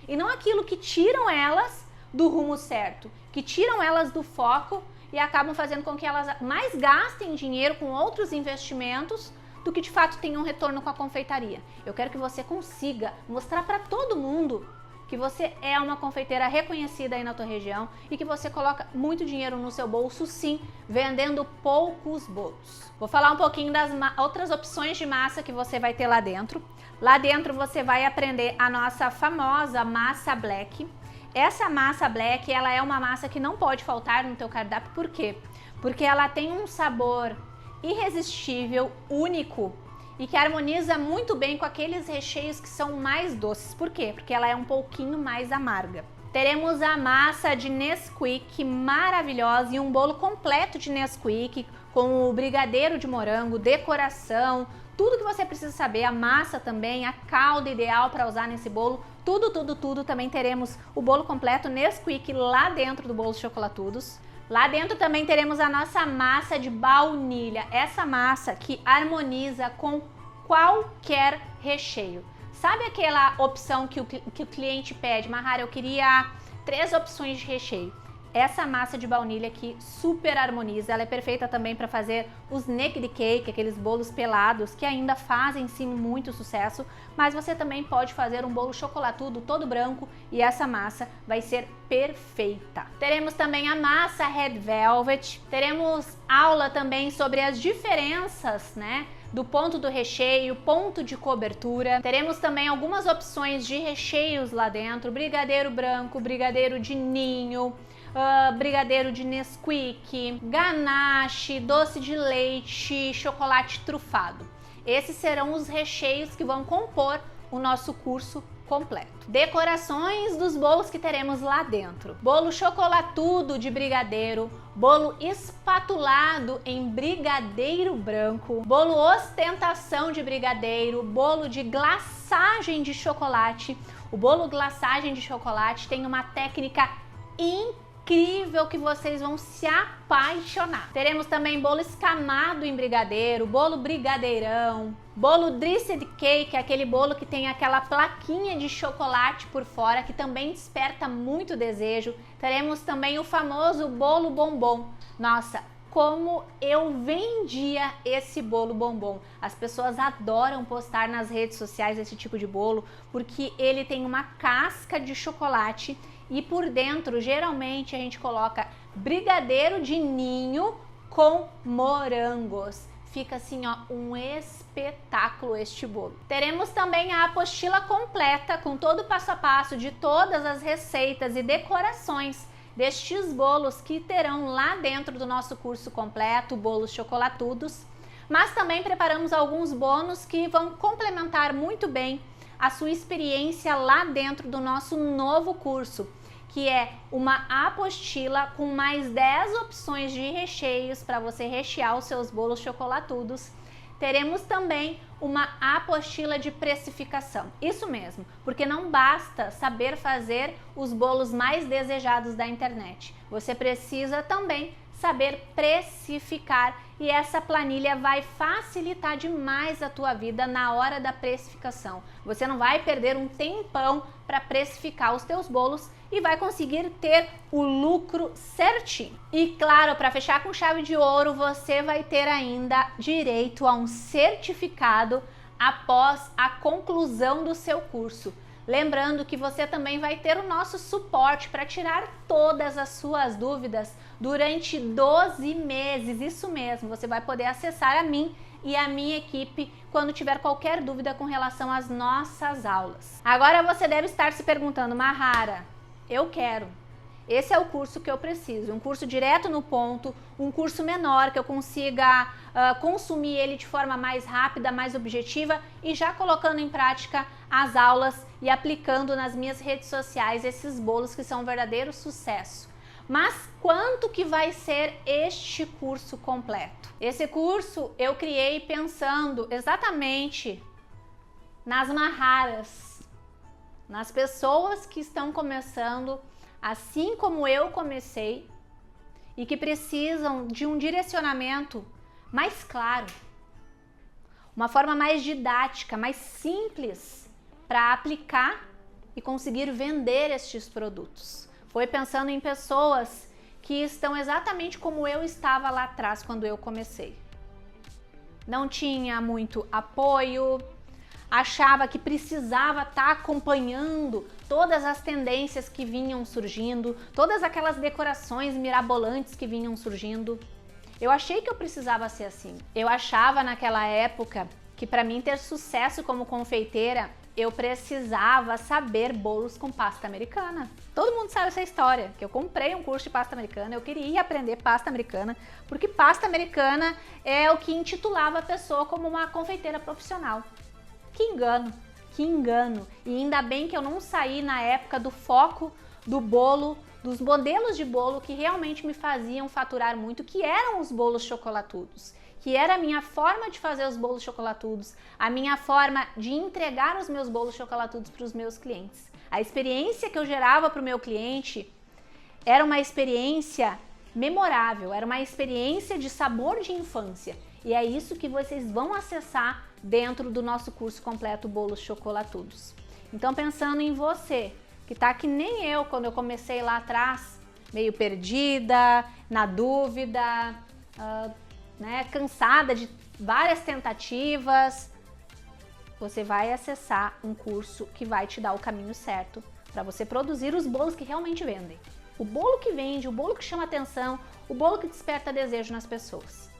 e não aquilo que tiram elas do rumo certo, que tiram elas do foco e acabam fazendo com que elas mais gastem dinheiro com outros investimentos do que de fato tenham um retorno com a confeitaria. Eu quero que você consiga mostrar para todo mundo que você é uma confeiteira reconhecida aí na tua região e que você coloca muito dinheiro no seu bolso, sim, vendendo poucos bolos. Vou falar um pouquinho das outras opções de massa que você vai ter lá dentro. Lá dentro você vai aprender a nossa famosa massa black. Essa massa black, ela é uma massa que não pode faltar no teu cardápio. Por quê? Porque ela tem um sabor irresistível, único e que harmoniza muito bem com aqueles recheios que são mais doces. Por quê? Porque ela é um pouquinho mais amarga. Teremos a massa de Nesquik maravilhosa e um bolo completo de Nesquik com o brigadeiro de morango, decoração, tudo que você precisa saber, a massa também, a calda ideal para usar nesse bolo, tudo. Também teremos o bolo completo Nesquik lá dentro do Bolos Chocolatudos. Lá dentro também teremos a nossa massa de baunilha, essa massa que harmoniza com qualquer recheio. Sabe aquela opção que o cliente pede? Mahara, eu queria 3 opções de recheio. Essa massa de baunilha aqui super harmoniza, ela é perfeita também para fazer os naked cake, aqueles bolos pelados que ainda fazem sim muito sucesso, mas você também pode fazer um bolo chocolatudo todo branco e essa massa vai ser perfeita. Teremos também a massa Red Velvet, teremos aula também sobre as diferenças, né, do ponto do recheio, ponto de cobertura. Teremos também algumas opções de recheios lá dentro, brigadeiro branco, brigadeiro de ninho, brigadeiro de Nesquik, ganache, doce de leite, chocolate trufado. Esses serão os recheios que vão compor o nosso curso completo. Decorações dos bolos que teremos lá dentro: bolo chocolatudo de brigadeiro, bolo espatulado em brigadeiro branco, bolo ostentação de brigadeiro, bolo de glaçagem de chocolate. O bolo glaçagem de chocolate tem uma técnica incrível que vocês vão se apaixonar. Teremos também bolo escamado em brigadeiro, bolo brigadeirão, bolo dressed cake, aquele bolo que tem aquela plaquinha de chocolate por fora, que também desperta muito desejo. Teremos também o famoso bolo bombom. Nossa, como eu vendia esse bolo bombom. As pessoas adoram postar nas redes sociais esse tipo de bolo porque ele tem uma casca de chocolate e por dentro geralmente a gente coloca brigadeiro de ninho com morangos. Fica assim, ó, um espetáculo este bolo. Teremos também a apostila completa com todo o passo a passo de todas as receitas e decorações destes bolos que terão lá dentro do nosso curso completo, Bolos Chocolatudos. Mas também preparamos alguns bônus que vão complementar muito bem a sua experiência lá dentro do nosso novo curso, que é uma apostila com mais 10 opções de recheios para você rechear os seus bolos chocolatudos. Teremos também uma apostila de precificação, isso mesmo, porque não basta saber fazer os bolos mais desejados da internet, você precisa também saber precificar e essa planilha vai facilitar demais a tua vida na hora da precificação. Você não vai perder um tempão para precificar os teus bolos e vai conseguir ter o lucro certinho. E claro, para fechar com chave de ouro, você vai ter ainda direito a um certificado após a conclusão do seu curso. Lembrando que você também vai ter o nosso suporte para tirar todas as suas dúvidas durante 12 meses. Isso mesmo, você vai poder acessar a mim e a minha equipe quando tiver qualquer dúvida com relação às nossas aulas. Agora você deve estar se perguntando, Mahara, eu quero. Esse é o curso que eu preciso, um curso direto no ponto, um curso menor que eu consiga consumir ele de forma mais rápida, mais objetiva e já colocando em prática as aulas e aplicando nas minhas redes sociais esses bolos que são um verdadeiro sucesso. Mas quanto que vai ser este curso completo? Esse curso eu criei pensando exatamente nas Maharas, nas pessoas que estão começando assim como eu comecei e que precisam de um direcionamento mais claro, uma forma mais didática, mais simples para aplicar e conseguir vender estes produtos. Foi pensando em pessoas que estão exatamente como eu estava lá atrás quando eu comecei. Não tinha muito apoio, achava que precisava estar acompanhando todas as tendências que vinham surgindo, todas aquelas decorações mirabolantes que vinham surgindo. Eu achei que eu precisava ser assim. Eu achava naquela época que para mim ter sucesso como confeiteira, eu precisava saber bolos com pasta americana. Todo mundo sabe essa história, que eu comprei um curso de pasta americana, eu queria aprender pasta americana, porque pasta americana é o que intitulava a pessoa como uma confeiteira profissional. Que engano, que engano. E ainda bem que eu não saí na época do foco do bolo, dos modelos de bolo que realmente me faziam faturar muito, que eram os bolos chocolatudos, que era a minha forma de fazer os bolos chocolatudos, a minha forma de entregar os meus bolos chocolatudos para os meus clientes. A experiência que eu gerava para o meu cliente era uma experiência memorável, era uma experiência de sabor de infância. E é isso que vocês vão acessar dentro do nosso curso completo Bolos Chocolatudos. Então, pensando em você, que tá que nem eu quando eu comecei lá atrás, meio perdida, na dúvida, cansada de várias tentativas, você vai acessar um curso que vai te dar o caminho certo para você produzir os bolos que realmente vendem. O bolo que vende, o bolo que chama atenção, o bolo que desperta desejo nas pessoas.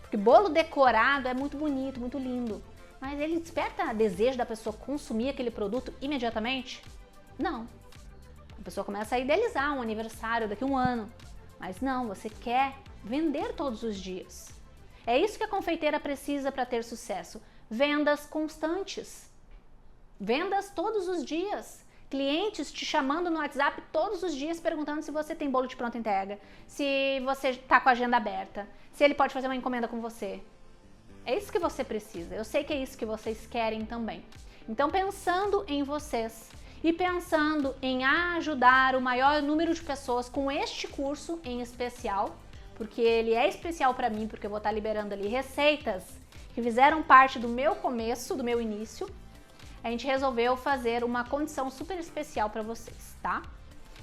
Porque bolo decorado é muito bonito, muito lindo, mas ele desperta desejo da pessoa consumir aquele produto imediatamente? Não. A pessoa começa a idealizar um aniversário daqui a um ano, mas não, você quer vender todos os dias. É isso que a confeiteira precisa para ter sucesso. Vendas constantes. Vendas todos os dias. Clientes te chamando no WhatsApp todos os dias perguntando se você tem bolo de pronta entrega, se você está com a agenda aberta, se ele pode fazer uma encomenda com você. É isso que você precisa. Eu sei que é isso que vocês querem também. Então, pensando em vocês e pensando em ajudar o maior número de pessoas com este curso em especial, porque ele é especial para mim, porque eu vou estar liberando ali receitas que fizeram parte do meu começo, do meu início, a gente resolveu fazer uma condição super especial para vocês, tá?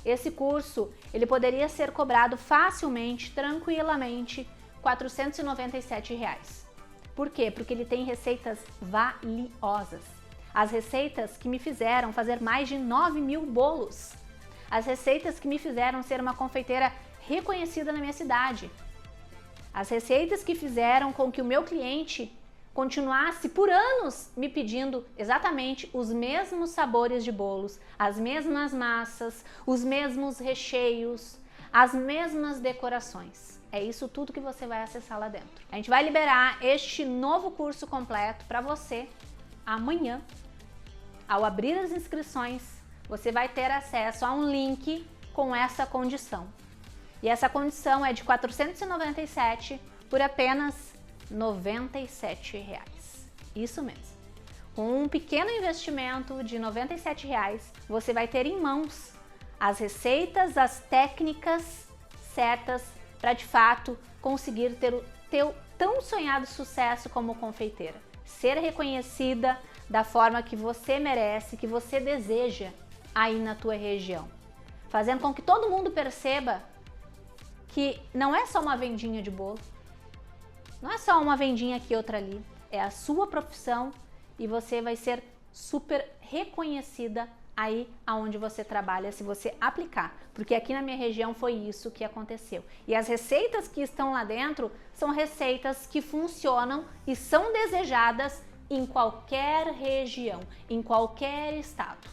Esse curso, ele poderia ser cobrado facilmente, tranquilamente, R$497. Por quê? Porque ele tem receitas valiosas. As receitas que me fizeram fazer mais de 9.000 bolos. As receitas que me fizeram ser uma confeiteira reconhecida na minha cidade. As receitas que fizeram com que o meu cliente continuasse por anos me pedindo exatamente os mesmos sabores de bolos, as mesmas massas, os mesmos recheios, as mesmas decorações. É isso tudo que você vai acessar lá dentro. A gente vai liberar este novo curso completo para você amanhã. Ao abrir as inscrições, você vai ter acesso a um link com essa condição. E essa condição é de R$497 por apenas R$97. Isso mesmo. Com um pequeno investimento de R$97, você vai ter em mãos as receitas, as técnicas certas para de fato conseguir ter o teu tão sonhado sucesso como confeiteira. Ser reconhecida da forma que você merece, que você deseja aí na tua região. Fazendo com que todo mundo perceba que não é só uma vendinha de bolo, não é só uma vendinha aqui, outra ali. É a sua profissão e você vai ser super reconhecida aí aonde você trabalha se você aplicar. Porque aqui na minha região foi isso que aconteceu. E as receitas que estão lá dentro são receitas que funcionam e são desejadas em qualquer região, em qualquer estado.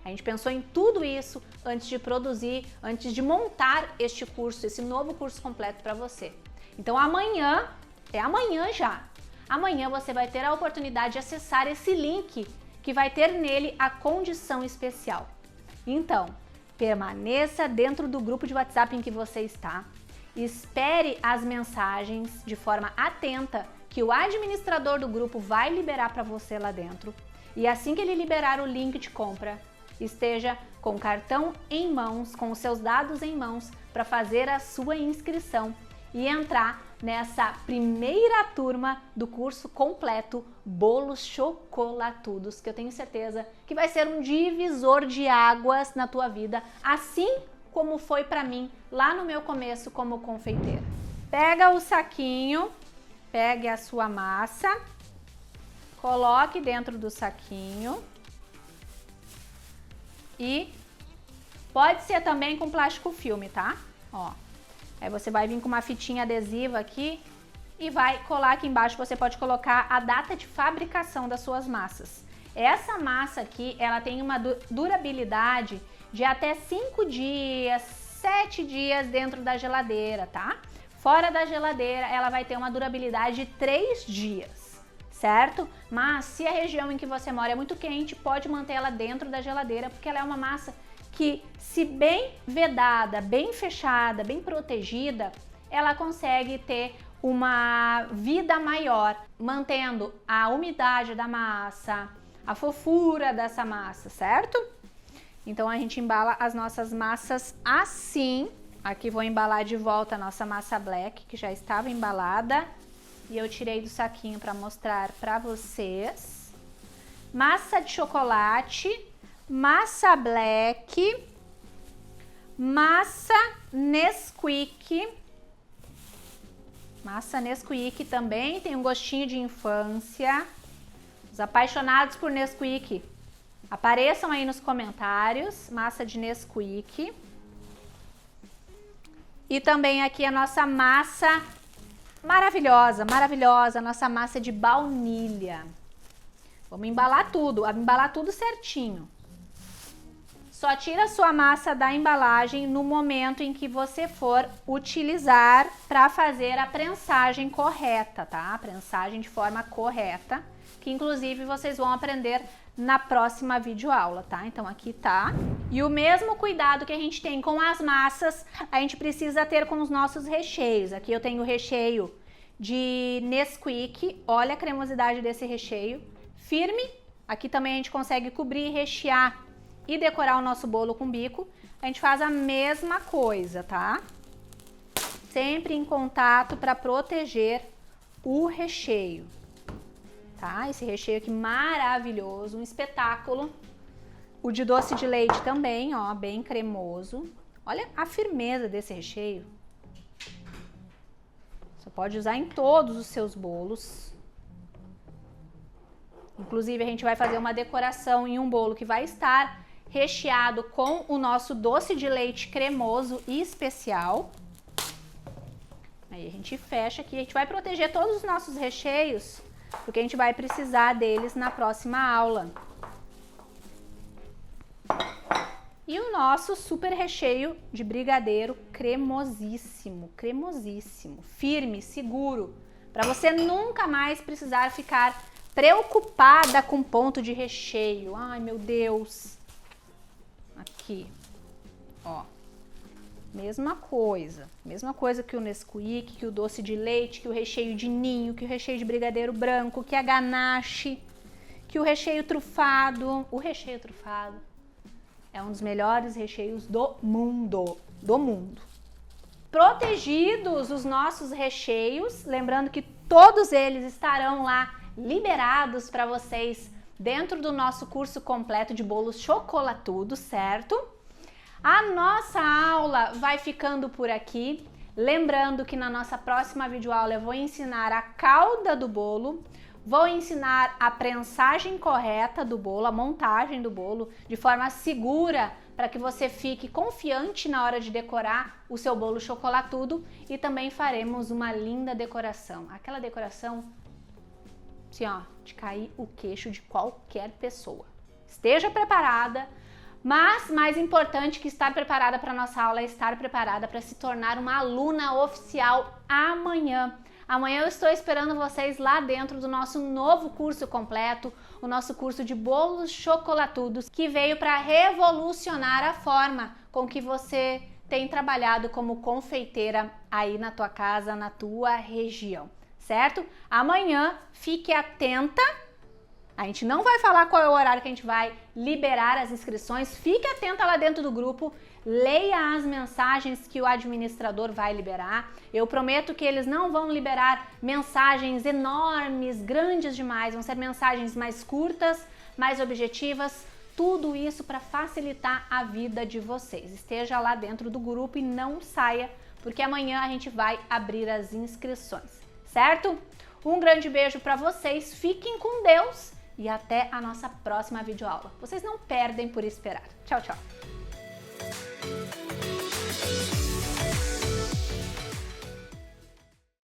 A gente pensou em tudo isso antes de produzir, antes de montar este curso, esse novo curso completo para você. Então amanhã, é amanhã já, amanhã você vai ter a oportunidade de acessar esse link que vai ter nele a condição especial. Então, permaneça dentro do grupo de WhatsApp em que você está, espere as mensagens de forma atenta que o administrador do grupo vai liberar para você lá dentro e assim que ele liberar o link de compra, esteja com o cartão em mãos, com os seus dados em mãos para fazer a sua inscrição e entrar nessa primeira turma do curso completo Bolos Chocolatudos, que eu tenho certeza que vai ser um divisor de águas na tua vida, assim como foi para mim lá no meu começo como confeiteira. Pega o saquinho, pegue a sua massa, coloque dentro do saquinho. E pode ser também com plástico filme, tá? Ó, aí você vai vir com uma fitinha adesiva aqui e vai colar aqui embaixo. Você pode colocar a data de fabricação das suas massas. Essa massa aqui, ela tem uma durabilidade de até 5 dias, 7 dias dentro da geladeira, tá? Fora da geladeira, ela vai ter uma durabilidade de 3 dias. Certo? Mas se a região em que você mora é muito quente, pode manter ela dentro da geladeira, porque ela é uma massa que, se bem vedada, bem fechada, bem protegida, ela consegue ter uma vida maior, mantendo a umidade da massa, a fofura dessa massa, certo? Então a gente embala as nossas massas assim. Aqui vou embalar de volta a nossa massa black, que já estava embalada. E eu tirei do saquinho para mostrar para vocês. Massa de chocolate, massa black, massa Nesquik. Massa Nesquik também tem um gostinho de infância. Os apaixonados por Nesquik, apareçam aí nos comentários. Massa de Nesquik. E também aqui a nossa massa maravilhosa, maravilhosa, nossa massa de baunilha. Vamos embalar tudo certinho. Só tira a sua massa da embalagem no momento em que você for utilizar para fazer a prensagem correta, tá? A prensagem de forma correta, que inclusive vocês vão aprender na próxima videoaula, tá? Então aqui tá. E o mesmo cuidado que a gente tem com as massas, a gente precisa ter com os nossos recheios. Aqui eu tenho o recheio de Nesquik, olha a cremosidade desse recheio, firme. Aqui também a gente consegue cobrir, rechear e decorar o nosso bolo com bico. A gente faz a mesma coisa, tá? Sempre em contato para proteger o recheio, tá? Esse recheio aqui maravilhoso, um espetáculo. O de doce de leite também, ó, bem cremoso. Olha a firmeza desse recheio. Você pode usar em todos os seus bolos. Inclusive, a gente vai fazer uma decoração em um bolo que vai estar recheado com o nosso doce de leite cremoso e especial. Aí a gente fecha aqui, a gente vai proteger todos os nossos recheios, porque a gente vai precisar deles na próxima aula. E o nosso super recheio de brigadeiro cremosíssimo, cremosíssimo, firme, seguro, para você nunca mais precisar ficar preocupada com ponto de recheio. Ai, meu Deus. Aqui, ó. Mesma coisa que o Nesquik, que o doce de leite, que o recheio de ninho, que o recheio de brigadeiro branco, que a ganache, que o recheio trufado. O recheio trufado é um dos melhores recheios do mundo, Protegidos os nossos recheios, lembrando que todos eles estarão lá liberados para vocês dentro do nosso curso completo de bolos chocolatudos, certo? A nossa aula vai ficando por aqui. Lembrando que na nossa próxima videoaula eu vou ensinar a calda do bolo, vou ensinar a prensagem correta do bolo, a montagem do bolo de forma segura para que você fique confiante na hora de decorar o seu bolo chocolatudo, e também faremos uma linda decoração, aquela decoração assim, ó, de cair o queixo de qualquer pessoa. Esteja preparada. Mas, mais importante que estar preparada para a nossa aula é estar preparada para se tornar uma aluna oficial amanhã. Amanhã eu estou esperando vocês lá dentro do nosso novo curso completo, o nosso curso de bolos chocolatudos, que veio para revolucionar a forma com que você tem trabalhado como confeiteira aí na tua casa, na tua região, certo? Amanhã fique atenta. A gente não vai falar qual é o horário que a gente vai liberar as inscrições. Fique atenta lá dentro do grupo, leia as mensagens que o administrador vai liberar. Eu prometo que eles não vão liberar mensagens enormes, grandes demais. Vão ser mensagens mais curtas, mais objetivas. Tudo isso para facilitar a vida de vocês. Esteja lá dentro do grupo e não saia, porque amanhã a gente vai abrir as inscrições, certo? Um grande beijo para vocês, fiquem com Deus e até a nossa próxima videoaula. Vocês não perdem por esperar. Tchau, tchau!